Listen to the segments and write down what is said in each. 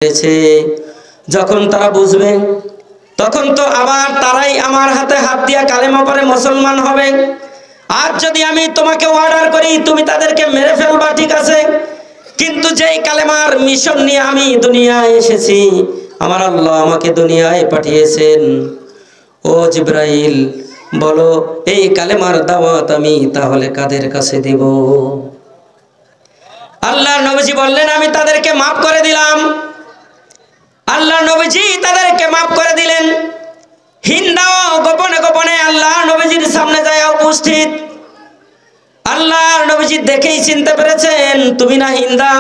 পেরেছে। যখন তারা বুঝবে তখন তো আবার তারাই আমার হাতে হাত দিয়া কালেমা পড়ে মুসলমান হবে। আর যদি আমি তোমাকে অর্ডার করি তুমি তাদেরকে মেরে ফেলবা, ঠিক আছে, কিন্তু যেই কালেমার মিশন নিয়ে আমি দুনিয়ায় এসেছি, আমার আল্লাহ আমাকে দুনিয়ায় পাঠিয়েছেন, ও জিবরাইল বলো এই কালেমার দাওয়াত আমি তাহলে কাদের কাছে দিব? আল্লাহর নবীজি বললেন আমি তাদেরকে মাফ করে দিলাম। আল্লাহ নবীজি তাদেরকে মাফ করে দিলেন। হিন্দাও গোপনে গোপনে আল্লাহর নবীজির সামনে যায় উপস্থিত। আল্লাহর নবীজি দেখেই চিনতে পেরেছেন তুমি না হিন্দা,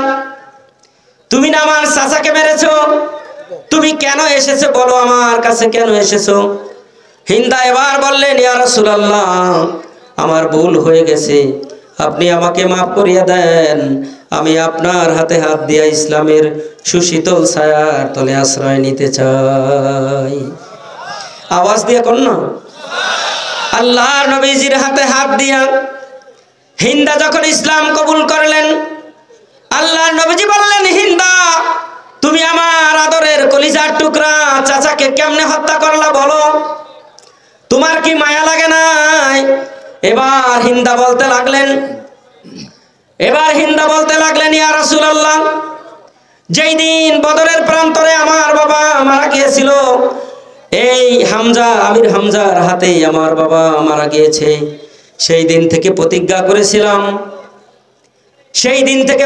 তুমি না আমার চাচাকে মেরেছো, তুমি কেন এসেছো বলো, আমার কাছে কেন এসেছো? হিন্দা এবার বললেন ইয়া রাসূলুল্লাহ আমার ভুল হয়ে গেছে, আপনি আমাকে মাফ করিয়ে দেন, আমি আপনার হাতে হাত দিয়া ইসলামের সুশীতল ছায়ার তলে আশ্রয় নিতে চাই। আওয়াজ দিয়ে কোন না আল্লাহর নবীজির হাতে হাত দিয়া হিন্দা যখন ইসলাম কবুল করলেন, আল্লাহর নবীজি বললেন হিন্দা তুমি আমার আদরের কলিজার টুকরা চাচাকে কেমনে হত্যা করলা বলো, তোমার কি মায়া লাগে নাই? এবার হিন্দা বলতে লাগলেন ইয়া রাসূলুল্লাহ যেই দিন বদরের প্রান্তরে আমার বাবা মারা গিয়েছিল, এই হামজা আমির হামজার হাতেই আমার বাবা মারা গিয়েছে, সেই দিন থেকে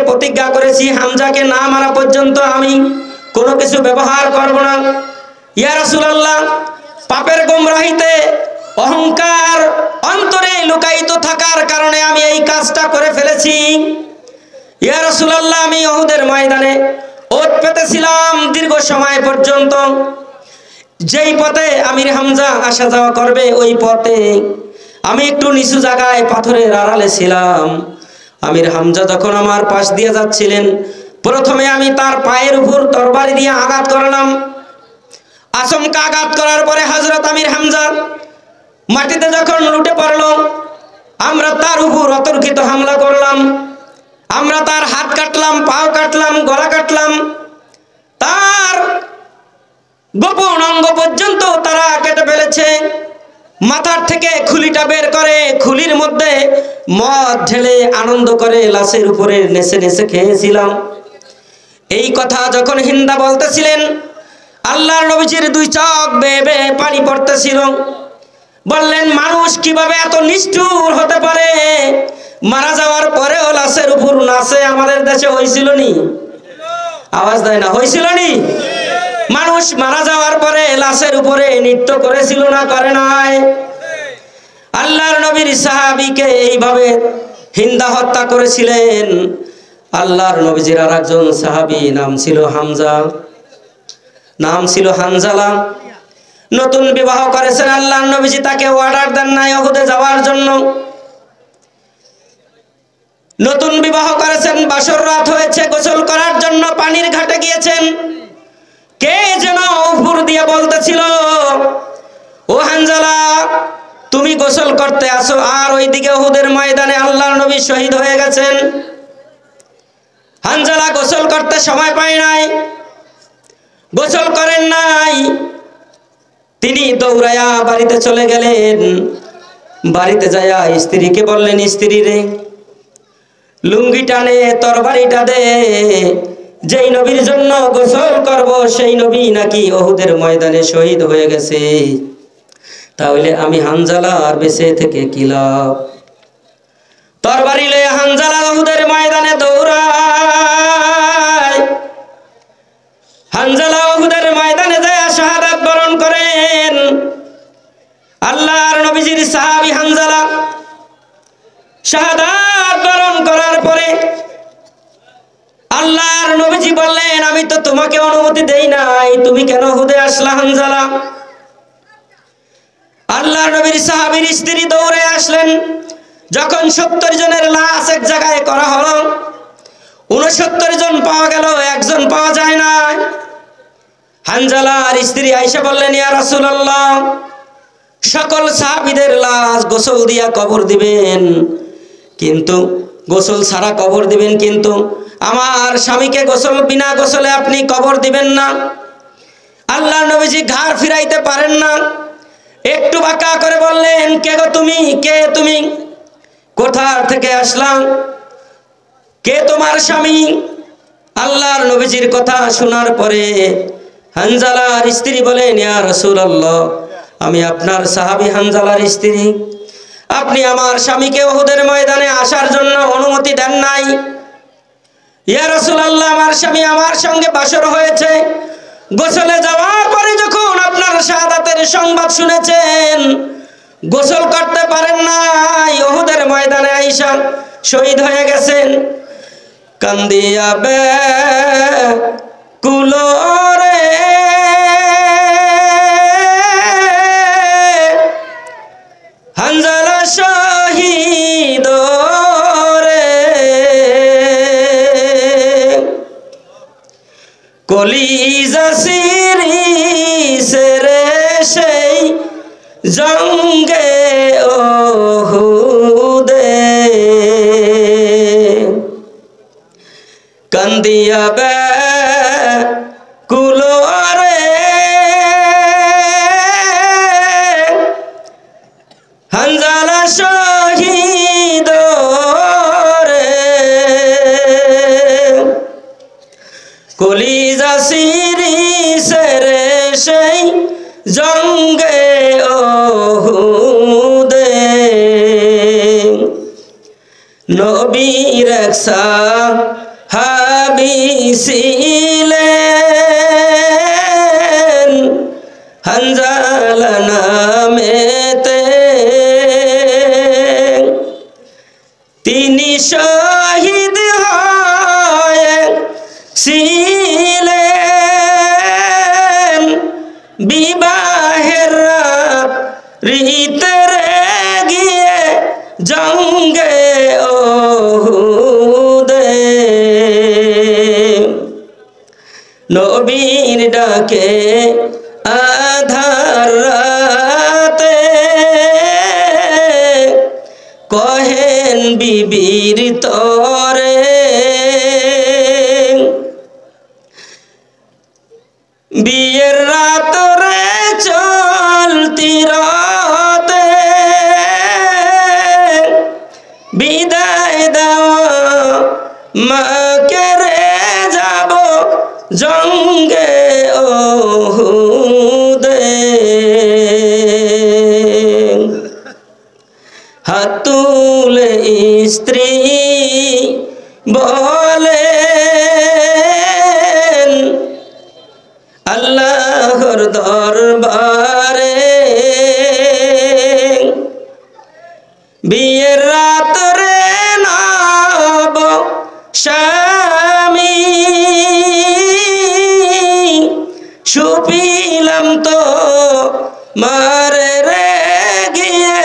প্রতিজ্ঞা করেছি হামজাকে না মারা পর্যন্ত আমি কোনো কিছু ব্যবহার করব না। ইয়া রাসূলুল্লাহ পাপের গোমরাহিতে অহংকার অন্তরে লুকায়িত থাকার কারণে আমি এই কাজটা করে ফেলেছি। ইয়া রাসূলুল্লাহ আমি উহুদের ময়দানে ওত পেতেছিলাম দীর্ঘ সময় পর্যন্ত, যেই পথে আমির হামজা আসা যাওয়া করবে ওই পথে আমি একটু নিচু জায়গায় পাথরের আড়ালে ছিলাম। আমির হামজা যখন আমার পাশ দিয়ে যাচ্ছিলেন, প্রথমে আমি তার পায়ের উপর তরবারি দিয়ে আঘাত করলাম। আচমকা আঘাত করার পরে হযরত আমির হামজা মাটিতে যখন লুটে পড়ল, আমরা তার উপর অতর্কিত হামলা করলাম। আমরা তার হাত কাটলাম, পাও কাটলাম, গলা কাটলাম, তার গোপন অঙ্গ পর্যন্ত তারা কেটে ফেলেছে। মাথার থেকে খুলিটা বের করে খুলির মধ্যে মদ ঢেলে আনন্দ করে লাশের উপরে নেচে নেচে খেয়েছিলাম। এই কথা যখন হিন্দা বলতেছিলেন, আল্লাহর নবীজির দুই চোখ বেয়ে বেয়ে পানি পড়তেছিল। বললেন মানুষ কিভাবে এত নিষ্ঠুর হতে পারে, মারা যাওয়ার পরেও লাশের উপর নাচে? আমাদের দেশে হয়েছিল নি? আওয়াজ দেয় না, হয়েছিল নি? মানুষ মারা যাওয়ার পরে লাশের উপরে নৃত্য করেছিল না, করে নাই? আল্লাহর নবীর সাহাবীকে এইভাবে হিন্দা হত্যা করেছিলেন। আল্লাহর নবীজির আর একজন সাহাবী নাম ছিল হানজালা। নতুন বিবাহ করেছেন, আল্লাহর নবীজি তাকে অর্ডার দেন নাই উহুদে যাওয়ার জন্য। নতুন বিবাহ করেছেন, বাসর রাত হয়েছে, গোসল করার জন্য পানির ঘাটে গিয়েছেন। কে যেন উপর দিয়ে বলতেছিল ও হানজালা তুমি গোসল করতে আসো, আর ওইদিকে উহুদের ময়দানে আল্লাহর নবী শহীদ হয়ে গেছেন। হানজালা গোসল করতে সময় পায় নাই, গোসল করেন নাই, তিনি দৌড়ায়া বাড়িতে চলে গেলেন। বাড়িতে যায়া স্ত্রীকে বললেন স্ত্রী রে লুঙ্গি টানে তরবারিটা দে, যেই নবীর জন্য গোসল করব সেই নবী নাকি উহুদের ময়দানে শহীদ হয়ে গেছে, তাহলে আমি হানজালা আর বেঁচে থেকে কি লাভ? তরবারি লয়ে হানজালা উহুদের ময়দানে দৌড়ায়। হানজালা উহুদের ময়দানে যায় শাহাদাত বরণ করেন। আল্লাহর নবীজির সাহাবী হানজালা শাহাদাত বরণ করার পরে আল্লাহর নবীজি বললেন আমি তো তোমাকে অনুমতি দেই নাই, তুমি কেন উহুদে আসলা হানজালা? আল্লাহর নবীর সাহাবীর স্ত্রী দৌড়ে আসলেন। যখন 70 জনের লাশ এক জায়গায় করা হলো, 69 জন পাওয়া গেল, একজন পাওয়া যায় না। হানজালার স্ত্রী আয়েশা বললেন ইয়া রাসূলুল্লাহ সকল সাহাবীদের লাশ গোসল দিয়া কবর দিবেন, কিন্তু গোসল ছাড়া কবর দিবেন, কিন্তু আমার স্বামীকে বিনা গোসলে আপনি কবর দিবেন না। আল্লাহর নবীজি ঘাড় ফিরাইতে পারেন না, একটু বাঁকা করে বললেন, কে গো তুমি, কে তুমি, কোথা থেকে আসলাম, কে তোমার স্বামী? আল্লাহর নবীজির কথা শোনার পরে হানজালার স্ত্রী বলেন, ইয়া রাসূলুল্লাহ, আমি আপনার সাহাবী হানজালার স্ত্রী, আপনি আমার স্বামীকে উহুদের ময়দানে আসার জন্য অনুমতি দেন নাই। ইয়া রাসূলুল্লাহ, আমার স্বামী আমার সঙ্গে বাসর হয়েছে, গোসলে যাওয়ার পরে যখন আপনার শাহাদাতের সংবাদ শুনেছেন, গোসল করতে পারেন নাই, উহুদের ময়দানে আইসা শহীদ হয়ে গেছেন। কান্দিয়া কুলরে হানজালা শহীদ রে, কলিজা সিরিছে রে সেই জঙ্গে ওহুদে, কান্দিয়া কুলরে হানজালা শহীদ রে, কলিজা সিরিছে রে সেই জঙ্গে ওহুদে। নবীর এক সাহাবী ছিলেন হানজালা নামেতে, তিনি শহীদ হয়েছিলেন বিবাহের রাতে গিয়ে জঙ্গে ওহুদে। নবীর ডাকে আধার রাতে কহেন বিবির তরে, বিয়ের রাত রে চলতি রাতে বিদায় দেওয়া মাকে রে যাব জঙ্গে ওহুদে। হাত তুলে স্ত্রী বলেন, আল্লাহর দরবারে বিয়ের রাত রে নব স্বামী, সুপিলাম তো মারে রে গিয়ে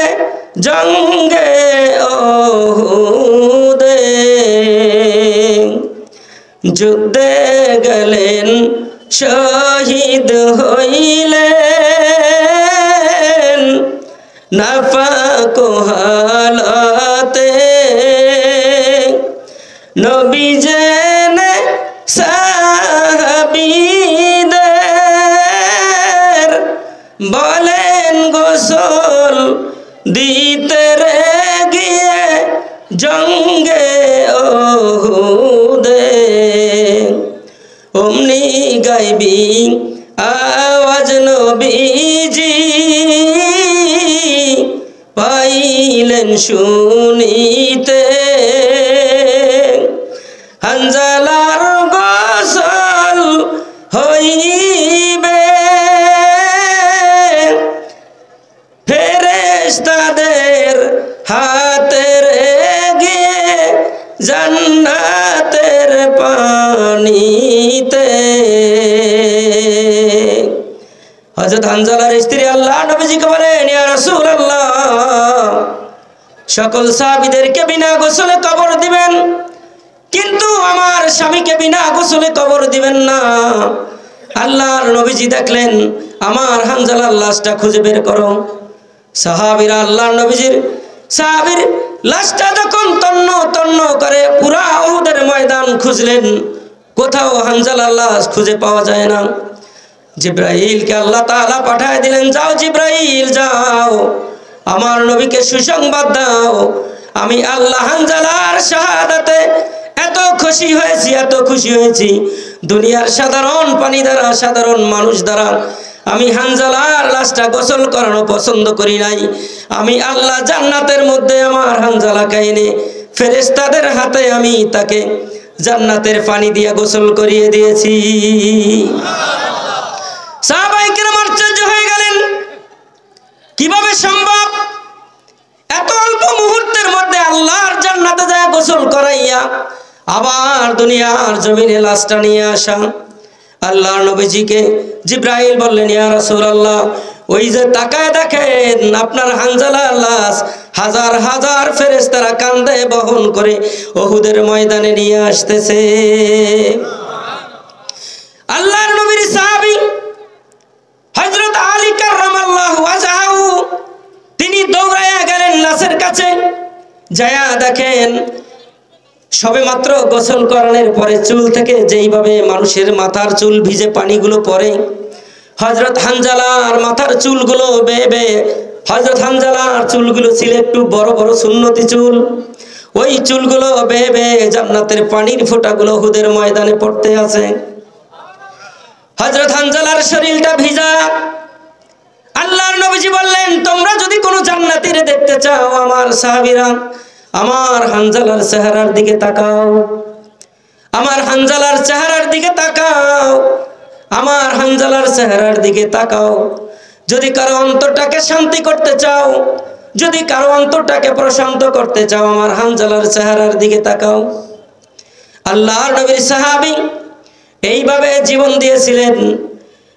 জঙ্গে ওহুদে। যুদ্ধে গেলেন শহীদ হইলেন নাফাক হালাতে, নবী জেনে সাহাবীদের বলেন গোসল দিতে রে গিয়ে জঙ্গে ওহুদে। অমনি গাইবি আওয়াজ নবীজি পাইলেন শুনিতে, হানজালার গোসল হইবে ফেরেশতাদের হাতের গিয়ে জান্নাতের পানিতে। হযরত হানজালার স্ত্রী আল্লাহ নবীজিকে বলেন, ইয়া রাসূলুল্লাহ, সকল সাহাবীদেরকে বিনা গোসলে কবর দিবেন, কিন্তু আমার স্বামীকে বিনা গোসলে কবর দিবেন না। আল্লাহর নবীজি দেখলেন, আমার হানজালার লাশটা খুঁজে বের করো। সাহাবীরা আল্লাহর নবীজির সাহাবীর লাশটা যখন তন্ন তন্ন করে পুরা উহুদের ময়দান খুঁজলেন, কোথাও হানজালার লাশ খুঁজে পাওয়া যায় না। জিব্রাইলকে আল্লাহ তাআলা পাঠায় দিলেন, যাও জিব্রাইল যাও, আমার নবীকে সুসংবাদ দাও, আমি আল্লাহ হানজালার শাহাদাতে এত খুশি হয়েছি, এত খুশি হয়েছি, দুনিয়ার সাধারণ পানি দ্বারা, সাধারণ মানুষ দ্বারা আমি হানজালার লাশটা গোসল করানো পছন্দ করি নাই। আমি আল্লাহ জান্নাতের মধ্যে আমার হানজালাকে এনে ফেরেশতাদের হাতে আমি তাকে জান্নাতের পানি দিয়ে গোসল করিয়ে দিয়েছি। সাহাবায়ে কেরাম আশ্চর্য হয়ে গেলেন, কিভাবে সম্ভব এত অল্প মুহূর্তের মধ্যে আল্লাহর জান্নাতে যায় গোসল করাইয়া আবার দুনিয়ার জমিনে লাশটা নিয়ে আসা। আল্লাহর নবীজিকে জিব্রাইল বললেন, ইয়া রাসূলুল্লাহ, ওই যে তাকায় দেখেন আপনার হানজালার লাশ হাজার হাজার ফেরেশতারা কাঁধে বহন করে উহুদের ময়দানে নিয়ে আসতেছে। আল্লাহর নবীর সাহাবী হযরত আলী কাররামাল্লাহু ওয়াজহাহু তিনি দৌড়াইয়া গেলেন লাশের কাছে, যায়া দেখেন সবে মাত্র গোসল করানোর পরে চুল থেকে যেইভাবে মানুষের মাথার চুল ভিজে পানিগুলো পড়ে, হযরত হানজালার মাথার চুলগুলো বেয়ে বেয়ে, হযরত হানজালার চুলগুলো ছিল একটু বড় বড় সুন্নতি চুল, ওই চুলগুলো বেয়ে বেয়ে জান্নাতের পানির ফোঁটাগুলো উহুদের ময়দানে পড়তে আছে। হযরত হানজালার শরীরটা ভিজা। আল্লাহর নবীজি বললেন, তোমরা যদি কোনো জান্নাতীর দেখতে চাও আমার সাহাবীরা, আমার হানজালার চেহারার দিকে তাকাও, আমার হানজালার চেহারার দিকে তাকাও, আমার হানজালার চেহারার দিকে তাকাও। যদি কারো অন্তরটাকে শান্তি করতে চাও, যদি কারো অন্তরটাকে প্রশান্ত করতে চাও, আমার হানজালার চেহারার দিকে তাকাও। আল্লাহর নবীর সাহাবী এইভাবে জীবন দিয়েছিলেন।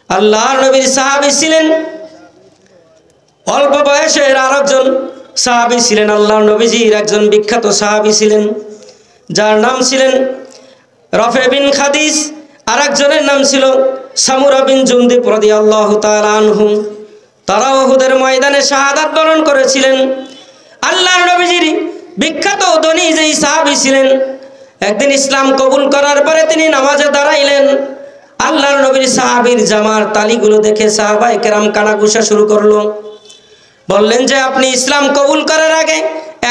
আল্লাহর নবীর সাহাবী ছিলেন, অল্প বয়সের আরেকজন সাহাবী ছিলেন, আল্লাহর নবীজির একজন বিখ্যাত সাহাবী ছিলেন, যার নাম ছিলেন রফে বিন খাদিজ, আরেকজনের নাম ছিল সামুরা বিন জুনদুব রাদিয়াল্লাহু তাআলা আনহু। তারা উহুদের ময়দানে শাহাদাত বরণ করেছিলেন। আল্লাহর নবীজির বিখ্যাত ধনী যেই সাহাবী ছিলেন, একদিন ইসলাম কবুল করার পরে তিনি নামাজে দাঁড়াইলেন। আল্লাহর নবীর সাহাবীর জামার তালিগুলো দেখে সাহাবায়ে কেরাম কানাঘুষা শুরু করলো। বললেন যে আপনি ইসলাম কবুল করার আগে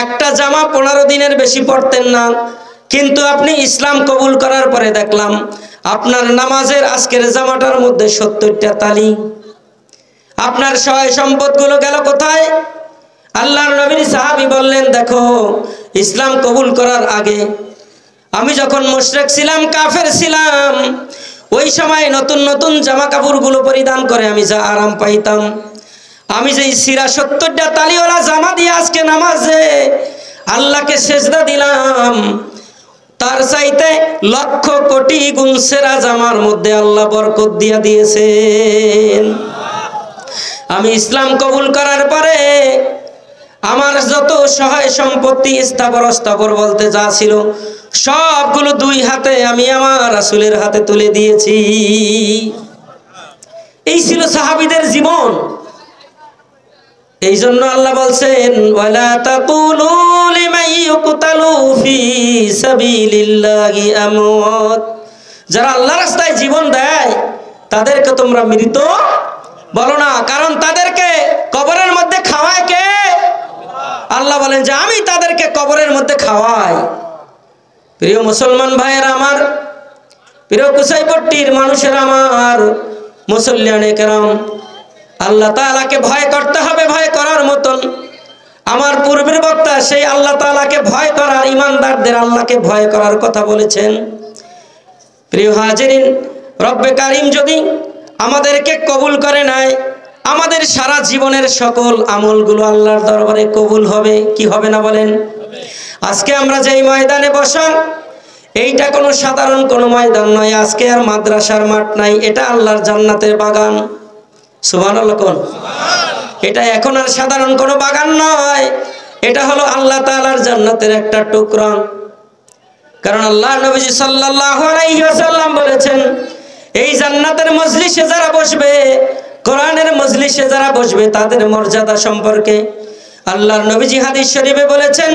একটা জামা 15 দিনের বেশি পরতেন না, কিন্তু আপনি ইসলাম কবুল করার পরে দেখলাম আপনার নামাজের আজকের জামাটার মধ্যে 70টা তালি। আপনার সহায় সম্পদগুলো গেল কোথায়? আল্লাহর নবীর সাহাবী বললেন, দেখো ইসলাম কবুল করার আগে আমি যখন মুশরিক ছিলাম, কাফের ছিলাম, ওই সময় নতুন নতুন জামা কাপড়গুলো পরিধান করে আমি যা আরাম পাইতাম, আমি যে সিরা 70টা তালিওয়ালা জামা দিয়ে আজকে নামাজে আল্লাহকে সেজদা দিলাম, তার চাইতে লক্ষ কোটি গুণ সেরা জামার মধ্যে আল্লাহ বরকত দিয়া দিয়েছেন। আমি ইসলাম কবুল করার পরে আমার যত সহায় সম্পত্তি স্থাবর অস্থাবর বলতে যা ছিল সবগুলো দুই হাতে আমি আমার রাসূলের হাতে তুলে দিয়েছি। এই ছিল সাহাবীদের জীবন। এই জন্য আল্লাহ বলছেন, ওয়ালা তাকুলু লিমান ইউকতালু ফি সাবিলিল্লাহি আমওয়াত, যারা আল্লাহর রাস্তায় জীবন দেয় তাদেরকে তোমরা মৃত বলো না, কারণ তাদেরকে কবরের মধ্যে খাওয়ায় কে? আল্লাহ বলেন যে আমি তাদেরকে কবরের মধ্যে খাওয়াই। প্রিয় মুসলমান ভাইয়েরা আমার, প্রিয় কুসাইপট্টির মানুষেরা আমার, মুসল্লিয়ানে কেরাম, আল্লাহ তাআলাকে ভয় করতে হবে, ভয় করার মতন। আমার পূর্বের বক্তা সেই আল্লাহ তাআলাকে ভয় করার, ইমানদারদের আল্লাহকে ভয় করার কথা বলেছেন। প্রিয় হাজিরিন, রব্বে কারীম যদি আমাদেরকে কবুল করে নেয়, আমাদের সারা জীবনের সকল আমলগুলো আল্লাহর দরবারে কবুল হবে, কি হবে না বলেন? আজকে আমরা যেই ময়দানে বসা, এইটা কোনো সাধারণ কোনো ময়দান নয়, আজকে আর মাদ্রাসার মাঠ নাই, এটা আল্লাহর জান্নাতের বাগান। সুবহানাল্লাহ কোন? এটা এখন আর সাধারণ কোনো বাগান নয়, এটা হলো আল্লাহ তাআলার জান্নাতের একটা টুকরা। কারণ আল্লাহ নবীজি সাল্লাল্লাহু আলাইহি ওয়াসাল্লাম বলেছেন, এই জান্নাতের মজলিসে যারা বসবে, কোরআনের মজলিসে যারা বসবে, তাদের মর্যাদা সম্পর্কে আল্লাহর নবীজি হাদিস শরীফে বলেছেন,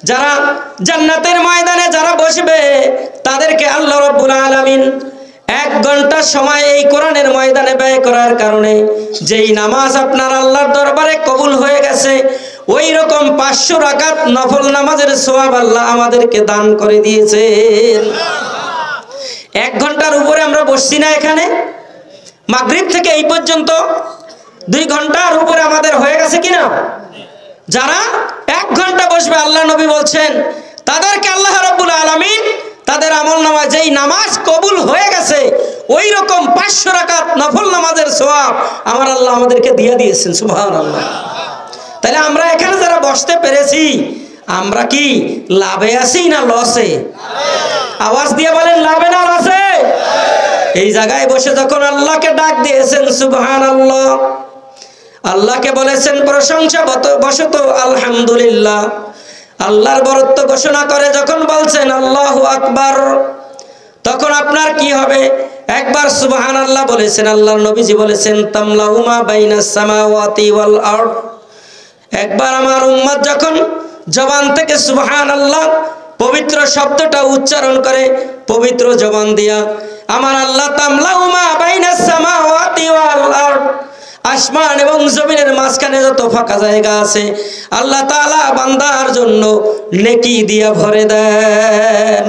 যারা জান্নাতের ময়দানে যারা বসবে তাদেরকে আল্লাহ রাব্বুল আলামিন 1 ঘন্টা সময় এই কোরআনের ময়দানে ব্যয় করার কারণে যেই নামাজ আপনার আল্লাহর দরবারে কবুল হয়ে গেছে, ওই রকম 500 রাকাত নফল নামাজের সওয়াব আল্লাহ আমাদেরকে দান করে দিয়েছেন। 1 ঘন্টার উপরে আমরা বসছি না এখানে, মাগরিব থেকে এই পর্যন্ত 2 ঘন্টার উপরে আমাদের হয়ে গেছে কিনা? যারা 1 ঘন্টা বসবে, আল্লাহ নবী বলছেন তাদেরকে আল্লাহ রাব্বুল আলামিন তাদের আমলনামায় যেই নামাজ কবুল হয়ে গেছে ওই রকম 500 রাকাত নফল নামাজের সওয়াব আমার আল্লাহ আমাদেরকে দিয়ে দিয়েছেন। সুবহানাল্লাহ। তাহলে আমরা এখানে যারা বসতে পেরেছি আমরা কি লাভে আছি না লসে? আওয়াজ দিয়ে বলেন লাভে না লসে? এই জায়গায় বসে যখন আল্লাহকে ডাক দিয়েছেন সুবহানাল্লাহ, আল্লাহকে বলেছেন প্রশংসা বশত আলহামদুলিল্লাহ, আল্লাহর বরত্ব ঘোষণা করে যখন বলছেন আল্লাহু আকবার, তখন আপনার কি হবে? একবার সুবহানাল্লাহ বলেছেন, আল্লাহর নবীজি বলেছেন তামলাউমা বাইনাস সামাওয়াতি ওয়াল আরদ। একবার আমার উম্মত যখন জবান থেকে সুবহানাল্লাহ পবিত্র শব্দটা উচ্চারণ করে পবিত্র জবান দিয়া, আমার আল্লাহ তামলাউমা বাইনাস সামাওয়াতি ওয়াল আরদ, আসমান এবং জমিনের মাঝখানে যত ফাঁকা জায়গা আছে আল্লাহ তাআলা বান্দার জন্য নেকি দিয়া ভরে দেন।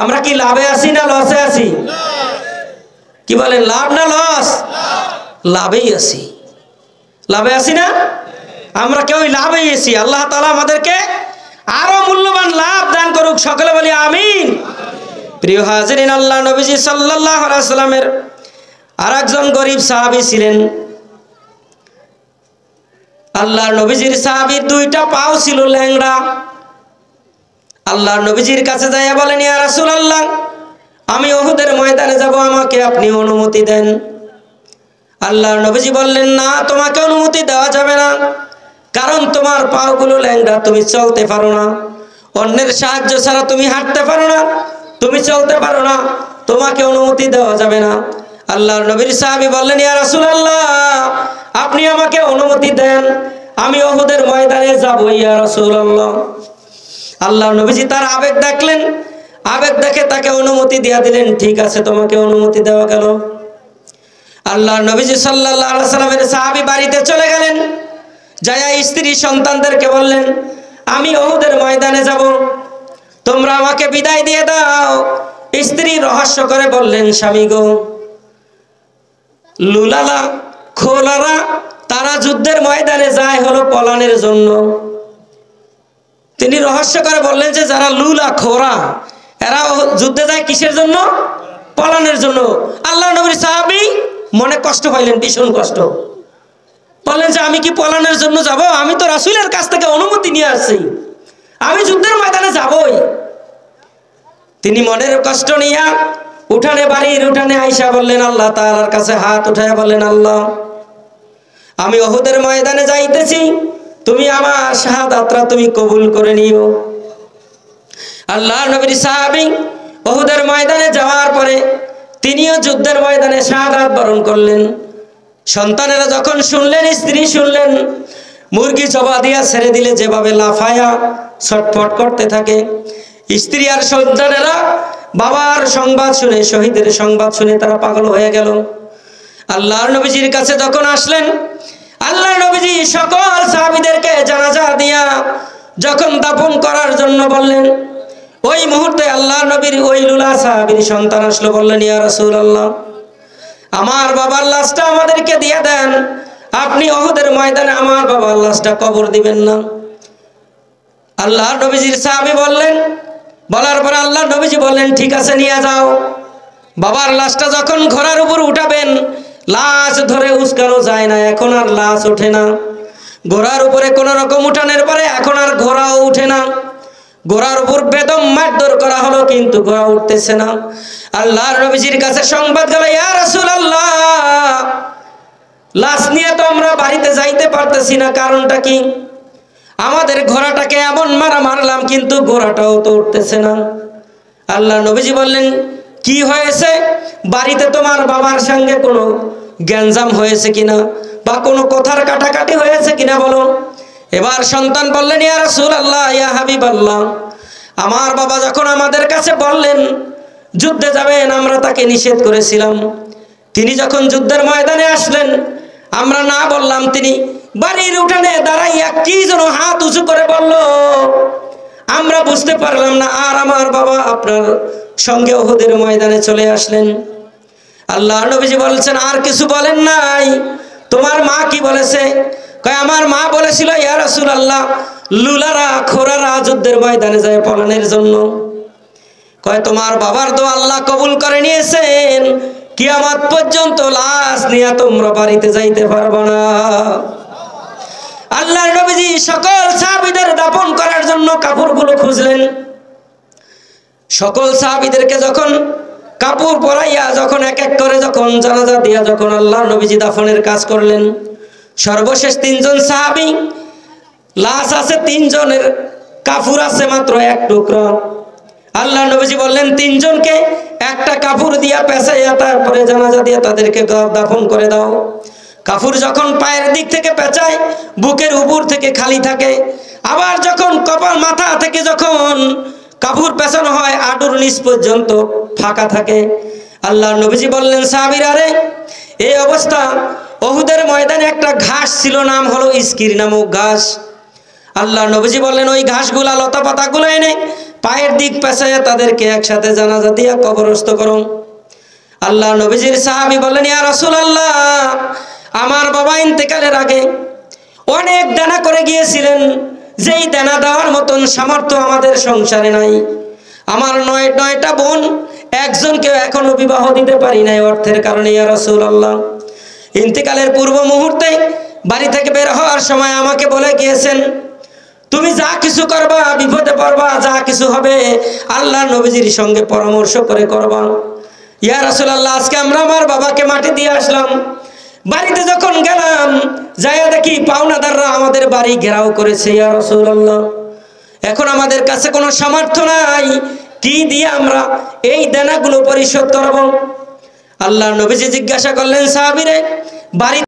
আমরা কি লাভে আছি না লসে আছি? কি বলেন, লাভ না লস? লাভেই আছি। লাভে আছি না? আমরা কেউ লাভেই আছি। আল্লাহ তাআলা আমাদেরকে আরো মূল্যবান লাভ দান করুক, সকলে বলি আমিন। প্রিয় হাজিরিন, আল্লাহ নবীজি সাল্লাল্লাহু আলাইহি ওয়াসাল্লামের আরেকজন গরিব সাহাবী ছিলেন। আল্লাহর নবীজির সাহাবীর 2টা পাও ছিল ল্যাংড়া। আল্লাহর নবীজির কাছে যাইয়া বলেন, ইয়া রাসূলুল্লাহ, আমি উহুদের ময়দানে যাব, আমাকে আপনি অনুমতি দেন। আল্লাহর নবীজি বললেন, না, তোমাকে অনুমতি দেওয়া যাবে না, কারণ তোমার পাগুলো ল্যাংড়া, তুমি চলতে পারো না, অন্যের সাহায্য ছাড়া তুমি হাঁটতে পারো না, তুমি চলতে পারো না, তোমাকে অনুমতি দেওয়া যাবে না। আল্লাহর নবীর সাহাবী বললেন, ইয়া রাসূলুল্লাহ, আপনি আমাকে অনুমতি দেন, আমি উহুদের ময়দানে যাব ইয়া রাসূলুল্লাহ। আল্লাহর নবীজি তার আবেগ দেখলেন, আবেগ দেখে তাকে অনুমতি দিয়ে দিলেন। ঠিক আছে, তোমাকে অনুমতি দেওয়া গেল। আল্লাহর নবীজি সাল্লাল্লাহু আলাইহি সাল্লামের সাহাবী বাড়িতে চলে গেলেন, যায়া স্ত্রী সন্তানদেরকে বললেন, আমি উহুদের ময়দানে যাব, তোমরা আমাকে বিদায় দিয়ে দাও। স্ত্রী রহস্য করে বললেন, স্বামী গো, লুলালা খোলারা তারা যুদ্ধের ময়দানে যায় হলো পলানের জন্য। তিনি রহস্য করে বললেন যে যারা লুলা খোরা এরা যুদ্ধে যায় কিসের জন্য? পলানের জন্য। আল্লাহ নবীর সাহাবী মনে কষ্ট পাইলেন, ভীষণ কষ্ট। বললেন যে আমি কি পলানের জন্য যাব? আমি তো রাসূলের কাছ থেকে অনুমতি নিয়ে আসছি, আমি যুদ্ধের ময়দানে যাবই। তিনি মনের কষ্ট নিয়া উঠানে, বাড়ির উঠানে আইসা বললেন, আল্লাহ তাআলার কাছে হাত উঠাইয়া বললেন, আল্লাহ, আমি উহুদের ময়দানে যাইতেছি, তুমি আমার শাহাদাতটা তুমি কবুল করে নিও। আল্লাহর নবীর সাহাবী উহুদের ময়দানে যাওয়ার পরে তিনিও যুদ্ধের ময়দানে শাহাদাত বরণ করলেন। সন্তানেরা যখন শুনলেন, স্ত্রী শুনলেন, মুরগি জবা দিয়া ছেড়ে দিলে যেভাবে লাফায়া ছটফট করতে থাকে, স্ত্রী আর সন্তানেরা বাবার সংবাদ শুনে, শহীদের সংবাদ শুনে তারা পাগল হয়ে গেল। আল্লাহর নবীজির কাছে যখন আসলেন, আল্লাহর নবীজি সকল সাহাবীদেরকে জানাজা দিয়া যখন দাফন করার জন্য বললেন, ওই মুহূর্তে আল্লাহর নবীর ওই লুলা সাহাবীর সন্তান আসলো, বললেন, ইয়া রাসূলুল্লাহ, আমার বাবার লাশটা আমাদেরকে দিয়ে দেন, আপনি উহুদের ময়দানে আমার বাবার লাশটা কবর দিবেন না। আল্লাহর নবীজির সাহাবী বললেন, বলার পরে আল্লাহর নবীজি বললেন, ঠিক আছে, নিয়ে যাও। বাবার লাশটা যখন ঘোড়ার উপর উঠাবেন, লাশ ধরে উস্কানো যায় না, এখন আর লাশ ওঠে না। ঘোড়ার উপরে কোন রকম উঠানোর পরে এখন আর ঘোড়াও উঠে না। ঘোড়ার উপর বেদম মারধর করা হলো, কিন্তু ঘোড়া উঠতেছে না। আল্লাহর নবীজির কাছে সংবাদ গেল, ইয়া রাসূলুল্লাহ, লাশ নিয়ে তো আমরা বাড়িতে যাইতে পারতেছি না, কারণটা কি? আমাদের ঘোড়াটাকে এমন মারা মারলাম, কিন্তু ঘোড়াটাও তো উঠতেছে না। আল্লাহর নবীজি বললেন, কি হয়েছে? বাড়িতে তোমার বাবার সঙ্গে কোনো গ্যাঞ্জাম হয়েছে কিনা, বা কোনো কথার কাটাকাটি হয়েছে কিনা বলো। এবার সন্তান বললেন, ইয়া রাসূলুল্লাহ, ইয়া হাবিবাল্লাহ, আমার বাবা যখন আমাদের কাছে বললেন যুদ্ধে যাবেন, আমরা তাকে নিষেধ করেছিলাম। তিনি যখন যুদ্ধের ময়দানে আসলেন, আমরা না বললাম, তিনি বাড়ির উঠানে দাঁড়াইয়া কি যেন হাত উঁচু করে বলল, আমরা বুঝতে পারলাম না। আর আমার বাবা আপনার সঙ্গে উহুদের ময়দানে চলে আসলেন। আল্লাহর নবীজি বলছেন, আর কিছু বলেন নাই? তোমার মা কি বলেছে? কয়, আমার মা বলেছিল, ইয়া রাসূলুল্লাহ, লুলারা খোরারা যুদ্ধের ময়দানে যায় পলানের জন্য। কয়, তোমার বাবার দোয়া আল্লাহ কবুল করে নিয়েছেন, কিয়ামত পর্যন্ত লাশ নিয়ে তোমরা বাড়িতে যাইতে পারবে না। আল্লাহর নবীজি সকল সাহাবীদের দাফন করার জন্য কাপড়গুলো খুঁজলেন। সকল সাহাবীদেরকে যখন কাপড় পরাইয়া যখন এক এক করে যখন জানাজা দিয়া যখন আল্লাহর নবীজি দাফনের কাজ করলেন, সর্বশেষ 3 জন সাহাবী, লাশ আছে 3 জনের, কাপড় আছে মাত্র 1 টুকরা। আল্লাহর নবীজি বললেন, 3 জনকে একটা কাপড় দিয়া পেঁচাইয়া তারপরে জানাজা দিয়ে তাদেরকে দাফন করে দাও। কাপড় যখন পায়ের দিক থেকে পেঁচায়, বুকের উপর থেকে খালি থাকে, আবার যখন কপাল মাথা থেকে যখন কাপড় পেঁচানো হয়, আঁটুর নিচ পর্যন্ত ফাঁকা থাকে। আল্লাহর নবীজি বললেন, সাহাবীরা রে, এই অবস্থা উহুদের ময়দানে একটা ঘাস ছিল, নাম হলো ইস্কির নামক ঘাস। আল্লাহর নবীজি বললেন, ওই ঘাসগুলা লতা পাতাগুলো এনে পায়ের দিক পেঁচাইয়া তাদেরকে একসাথে জানাজা দিয়া কবরস্থ করুন। আল্লাহর নবীজির সাহাবী বললেন, ইয়া রাসূলুল্লাহ, আমার বাবা ইন্তেকালের আগে অনেক দানা করে গিয়েছিলেন, যেই দানা দেওয়ার মতন সামর্থ্য আমাদের সংসারে নাই। আমার 9টা বোন, একজনকে এখনো বিবাহ দিতে পারি নাই অর্থের কারণে। ইয়া রাসূলুল্লাহ, ইন্তেকালের পূর্ব মুহূর্তে বাড়ি থেকে বের হওয়ার সময় আমাকে বলে গিয়েছেন, তুমি যা কিছু করবা, বিপদে পড়বা, যা কিছু হবে আল্লাহর নবীজির সঙ্গে পরামর্শ করে করবা। ইয়া রাসূলুল্লাহ, আজকে আমরা আমার বাবাকে মাটি দিয়ে আসলাম। বাড়িতে যখন গেলাম, যাইয়া দেখি পাওনাদাররা আমাদের বাড়ি ঘেরাও করেছে। ইয়া রাসূলুল্লাহ, এখন আমাদের কাছে কোনো সামর্থ্য নাই, কি দিয়ে আমরা এই দেনাগুলো পরিশোধ করব? আল্লাহর নবীজি জিজ্ঞাসা করলেন, সাহাবীরে, বাড়ি